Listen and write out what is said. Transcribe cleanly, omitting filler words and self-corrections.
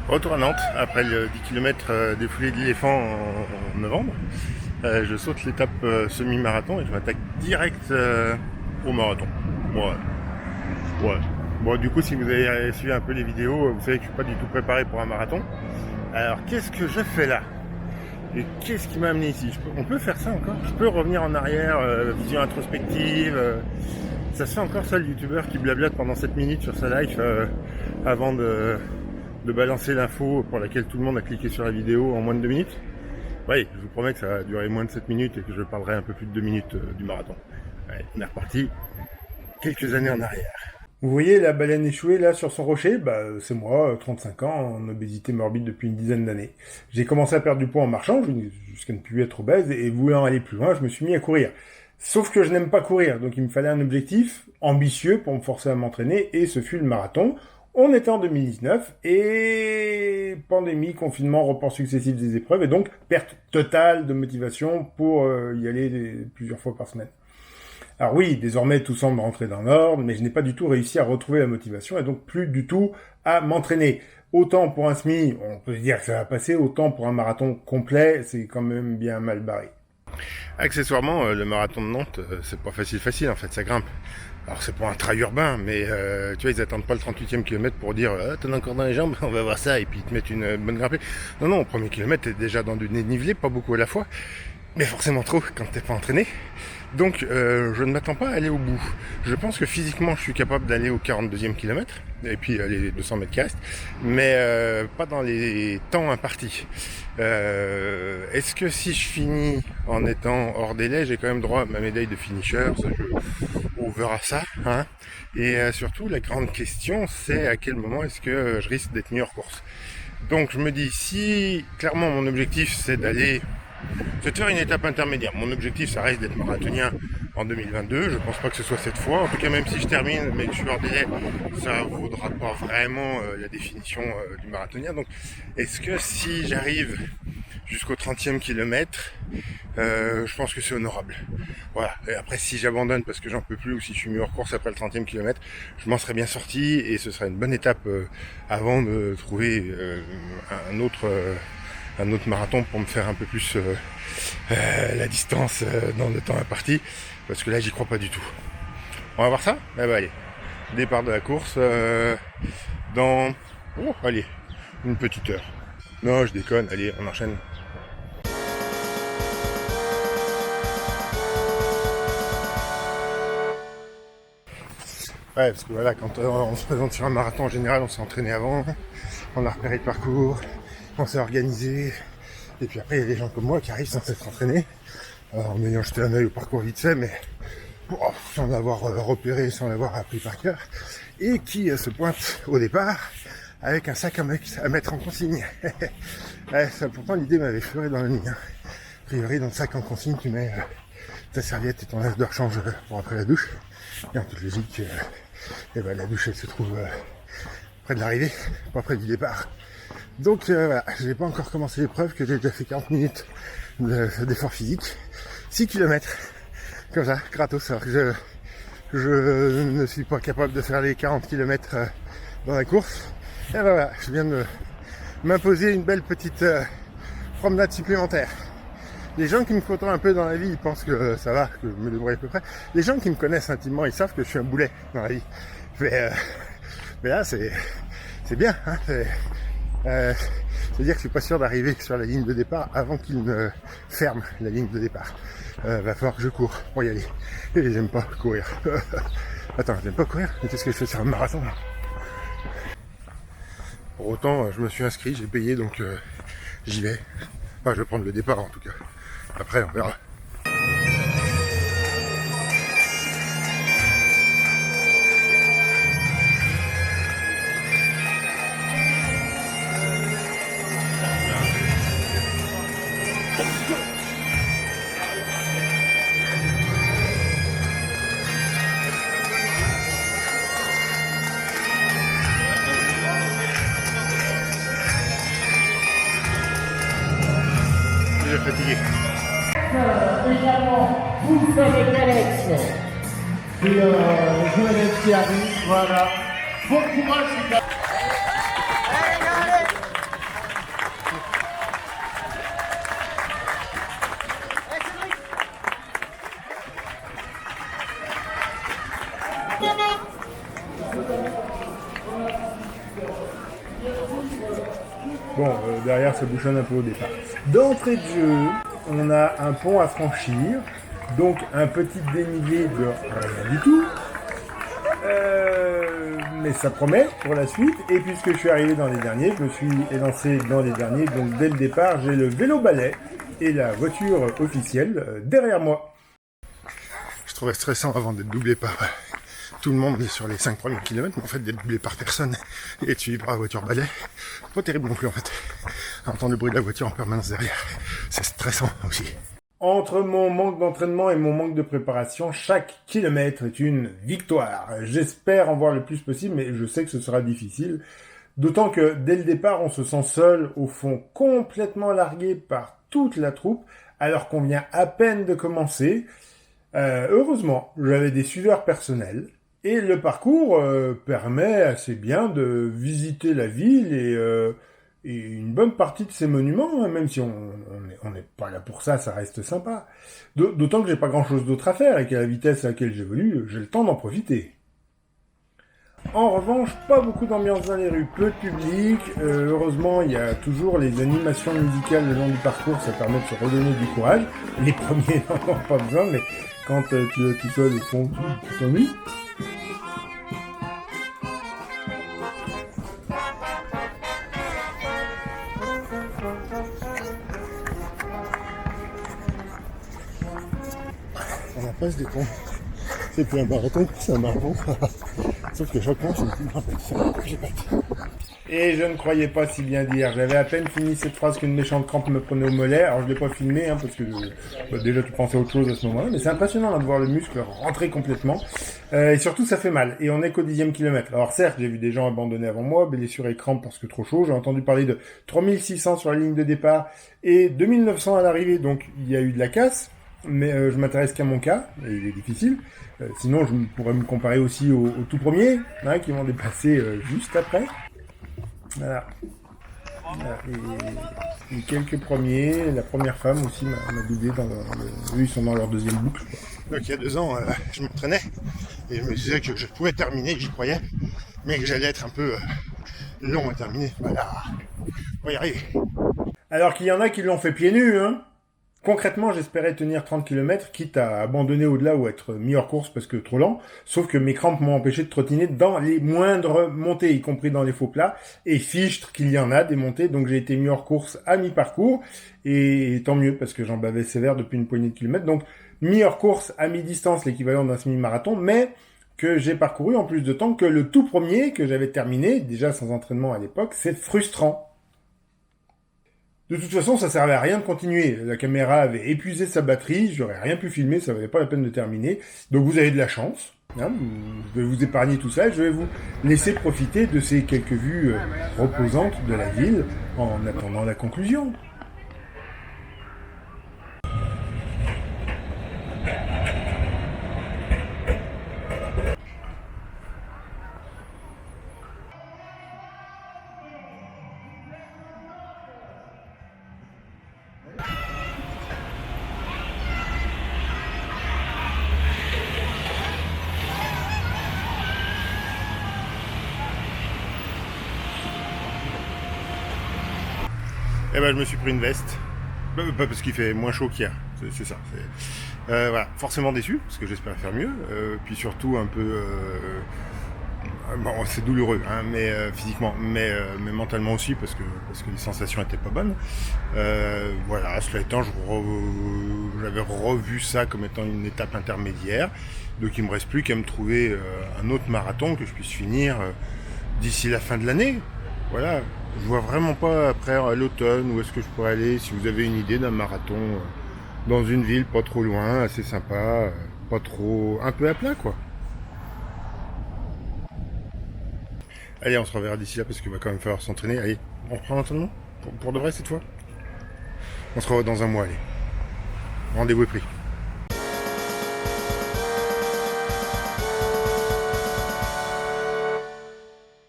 Retour à Nantes, après le 10 km défoulé de l'éléphant en novembre. Je saute l'étape semi-marathon et je m'attaque direct au marathon. Ouais. Bon, du coup, si vous avez suivi un peu les vidéos, vous savez que je suis pas du tout préparé pour un marathon. Alors, qu'est-ce que je fais là? Et qu'est-ce qui m'a amené ici? On peut faire ça encore? Je peux revenir en arrière, vision introspective. Ça se fait encore ça, le youtubeur qui blablate pendant 7 minutes sur sa live avant de balancer l'info pour laquelle tout le monde a cliqué sur la vidéo en moins de 2 minutes. Oui, je vous promets que ça va durer moins de 7 minutes et que je parlerai un peu plus de 2 minutes du marathon. Ouais, on est reparti quelques années en arrière. Vous voyez la baleine échouée là sur son rocher? C'est moi, 35 ans, en obésité morbide depuis une dizaine d'années. J'ai commencé à perdre du poids en marchant, jusqu'à ne plus être obèse, et voulant aller plus loin, je me suis mis à courir. Sauf que je n'aime pas courir, donc il me fallait un objectif ambitieux pour me forcer à m'entraîner, et ce fut le marathon. On était en 2019, et pandémie, confinement, report successif des épreuves, et donc perte totale de motivation pour y aller plusieurs fois par semaine. Alors oui, désormais tout semble rentrer dans l'ordre, mais je n'ai pas du tout réussi à retrouver la motivation et donc plus du tout à m'entraîner. Autant pour un semi, on peut se dire que ça va passer, autant pour un marathon complet, c'est quand même bien mal barré. Accessoirement, le marathon de Nantes, c'est pas facile en fait, ça grimpe. Alors c'est pas un trail urbain, mais tu vois, ils attendent pas le 38e kilomètre pour dire t'en as encore dans les jambes, on va voir ça, et puis ils te mettent une bonne grimpée. Non, au premier kilomètre, t'es déjà dans du dénivelé, pas beaucoup à la fois, mais forcément trop quand t'es pas entraîné. Donc je ne m'attends pas à aller au bout. Je pense que physiquement je suis capable d'aller au 42e kilomètre, et puis les 200 mètres qui restent, mais pas dans les temps impartis. Est-ce que si je finis en étant hors délai, j'ai quand même droit à ma médaille de finisher? On verra ça. Hein. Et surtout la grande question, c'est à quel moment est-ce que je risque d'être mis hors course. Donc je me dis, si clairement mon objectif c'est de faire une étape intermédiaire. Mon objectif, ça reste d'être marathonien en 2022. Je pense pas que ce soit cette fois. En tout cas, même si je termine, mais que je suis hors délai, ça vaudra pas vraiment la définition du marathonien. Donc, est-ce que si j'arrive jusqu'au 30e kilomètre, je pense que c'est honorable. Voilà. Et après, si j'abandonne parce que j'en peux plus ou si je suis mis hors course après le 30e kilomètre, je m'en serais bien sorti et ce sera une bonne étape avant de trouver un autre marathon pour me faire un peu plus la distance dans le temps imparti, parce que là j'y crois pas du tout. On va voir ça? Allez, départ de la course dans une petite heure. Non, je déconne, allez, on enchaîne. Ouais, parce que voilà, quand on se présente sur un marathon en général, on s'est entraîné avant, on a repéré le parcours, on s'est organisé, et puis après il y a des gens comme moi qui arrivent sans s'être entraînés, en ayant jeté un œil au parcours vite fait, mais sans l'avoir repéré, sans l'avoir appris par cœur, et qui se pointent au départ avec un sac à mettre en consigne. Ouais, ça, pourtant l'idée m'avait fleuré dans la nuit. A priori dans le sac en consigne tu mets ta serviette et ton linge de rechange pour après la douche, et en toute logique, la douche elle se trouve près de l'arrivée, pas près du départ. Donc voilà, j'ai pas encore commencé l'épreuve, que j'ai déjà fait 40 minutes d'effort physique, 6 km, comme ça, gratos, alors que je ne suis pas capable de faire les 40 km dans la course. Et voilà, je viens de m'imposer une belle petite promenade supplémentaire. Les gens qui me côtoient un peu dans la vie, ils pensent que ça va, que je me débrouille à peu près. Les gens qui me connaissent intimement, ils savent que je suis un boulet dans la vie. Mais là, c'est bien, hein, c'est-à-dire que je suis pas sûr d'arriver sur la ligne de départ avant qu'il ne ferme la ligne de départ. Va falloir que je cours pour y aller. Et j'aime pas courir. Attends, j'aime pas courir, mais qu'est-ce que je fais sur un marathon? Pour autant, je me suis inscrit, j'ai payé, donc j'y vais. Enfin, je vais prendre le départ en tout cas. Après, on verra. Déjà fatigué. Également, vous savez Alex. Et Joël qui arrive, voilà. Bon courage, les gars. Bon, derrière ça bouchonne un peu au départ. D'entrée de jeu, on a un pont à franchir, donc un petit dénivelé de rien du tout. Mais ça promet pour la suite. Et puisque je suis arrivé dans les derniers, je me suis élancé dans les derniers. Donc dès le départ, j'ai le vélo balai et la voiture officielle derrière moi. Je trouvais stressant avant d'être doublé par tout le monde sur les 5 premiers kilomètres, mais en fait d'être doublé par personne et de suivi par la voiture balai, pas terrible non plus en fait. Entendre le bruit de la voiture en permanence derrière, c'est stressant aussi. Entre mon manque d'entraînement et mon manque de préparation, chaque kilomètre est une victoire. J'espère en voir le plus possible, mais je sais que ce sera difficile. D'autant que dès le départ, on se sent seul, au fond, complètement largué par toute la troupe, alors qu'on vient à peine de commencer. Heureusement, j'avais des suiveurs personnels, et le parcours permet assez bien de visiter la ville et une bonne partie de ces monuments, hein, même si on n'est pas là pour ça, ça reste sympa. D'autant que j'ai pas grand-chose d'autre à faire et qu'à la vitesse à laquelle j'évolue, j'ai le temps d'en profiter. En revanche, pas beaucoup d'ambiance dans les rues, peu de public. Heureusement, il y a toujours les animations musicales le long du parcours, ça permet de se redonner du courage. Les premiers n'en ont pas besoin, mais quand tu es tout seul au fond, tu t'ennuies. On n'a pas ce décompte. C'est plus un marathon, c'est un marathon. Sauf que chaque fois, c'est plus grand. Et je ne croyais pas si bien dire. J'avais à peine fini cette phrase qu'une méchante crampe me prenait au mollet. Alors je l'ai pas filmé, parce que déjà tu pensais à autre chose à ce moment-là. Mais c'est impressionnant là, de voir le muscle rentrer complètement. Et surtout, ça fait mal. Et on est qu'au 10e kilomètre. Alors certes, j'ai vu des gens abandonner avant moi, blessures et crampes parce que trop chaud. J'ai entendu parler de 3600 sur la ligne de départ et 2900 à l'arrivée. Donc il y a eu de la casse. Mais je m'intéresse qu'à mon cas, et il est difficile. Sinon, je pourrais me comparer aussi aux tout premiers, qui m'ont dépassé juste après. Voilà. Et quelques premiers, la première femme aussi m'a doublé eux, ils sont dans leur deuxième boucle. Donc il y a 2 ans, je m'entraînais et je me disais que je pouvais terminer, que j'y croyais, mais que j'allais être un peu long à terminer. Voilà, on va y arriver. Alors qu'il y en a qui l'ont fait pieds nus, hein. Concrètement, j'espérais tenir 30 km, quitte à abandonner au-delà ou être mis hors course parce que trop lent. Sauf que mes crampes m'ont empêché de trottiner dans les moindres montées, y compris dans les faux plats. Et fichtre qu'il y en a des montées, donc j'ai été mis hors course à mi-parcours. Et tant mieux, parce que j'en bavais sévère depuis une poignée de kilomètres. Donc, mis hors course à mi-distance, l'équivalent d'un semi-marathon, mais que j'ai parcouru en plus de temps que le tout premier que j'avais terminé, déjà sans entraînement à l'époque. C'est frustrant. De toute façon, ça servait à rien de continuer. La caméra avait épuisé sa batterie, j'aurais rien pu filmer, ça valait pas la peine de terminer. Donc vous avez de la chance. Je vais vous épargner tout ça, je vais vous laisser profiter de ces quelques vues reposantes de la ville en attendant la conclusion. Eh ben, je me suis pris une veste. Pas parce qu'il fait moins chaud qu'hier. C'est ça. Voilà. Forcément déçu, parce que j'espérais faire mieux. Puis surtout un peu... bon, c'est douloureux, mais physiquement, mais mentalement aussi, parce que les sensations étaient pas bonnes. Voilà, cela étant, j'avais revu ça comme étant une étape intermédiaire. Donc il me reste plus qu'à me trouver un autre marathon que je puisse finir d'ici la fin de l'année. Voilà, je vois vraiment pas après à l'automne où est-ce que je pourrais aller. Si vous avez une idée d'un marathon dans une ville pas trop loin, assez sympa, pas trop, un peu à plat quoi. Allez, on se reverra d'ici là parce qu'il va quand même falloir s'entraîner. Allez, on reprend l'entraînement pour de vrai cette fois. On se revoit dans un mois, allez. Rendez-vous est pris.